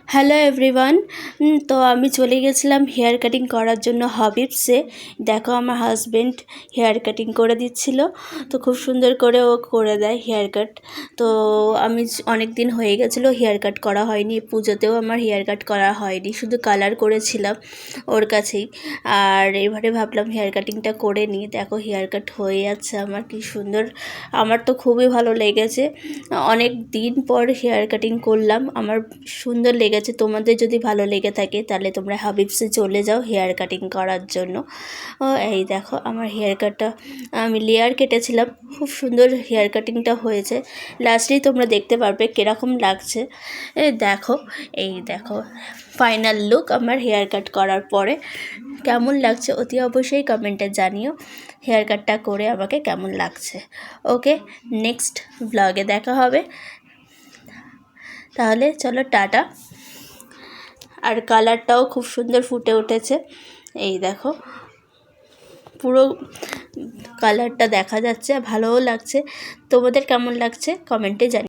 Hello everyone. তো আমি চলে গেছিলাম হেয়ার কাটিং করার জন্য হাবিবসে। দেখো আমার হাজব্যান্ড হেয়ার কাটিং করে দিচ্ছিল। তো খুব সুন্দর করে ও করে দেয় হেয়ার কাট। তো আমি অনেক দিন হয়ে গেছিলো হেয়ার কাট করা হয়নি, পুজোতেও আমার হেয়ার কাট করা হয়নি, শুধু কালার করেছিলাম ওর কাছেই। আর এবারে ভাবলাম হেয়ার কাটিংটা করে নিই। দেখো হেয়ার কাট হয়ে যাচ্ছে আমার, কি সুন্দর। আমার তো খুবই ভালো লেগেছে, অনেক দিন পর হেয়ার কাটিং করলাম, আমার সুন্দর লেগেছে। তোমাদের যদি ভালো লেগে থাকে তাহলে তোমরা হাবিবসে চলে যাও হেয়ার কাটিং করার জন্য। এই দেখো আমার হেয়ার কাটটা, আমি লেয়ার কেটেছিলাম, খুব সুন্দর হেয়ার কাটিংটা হয়েছে। লাস্টেই তোমরা দেখতে পারবে কীরকম লাগছে। দেখো, এই দেখো ফাইনাল লুক আমার হেয়ার কাট করার পরে। কেমন লাগছে অতি অবশ্যই কমেন্টে জানিও হেয়ার কাটটা করে আমাকে কেমন লাগছে। ওকে, নেক্সট ব্লগে দেখা হবে। তাহলে চলো টাটা। আর কালারটাও খুব সুন্দর ফুটে উঠেছে, এই দেখো পুরো কালারটা দেখা যাচ্ছে, ভালোও লাগছে। তোমাদের কেমন লাগছে কমেন্টে জানিও।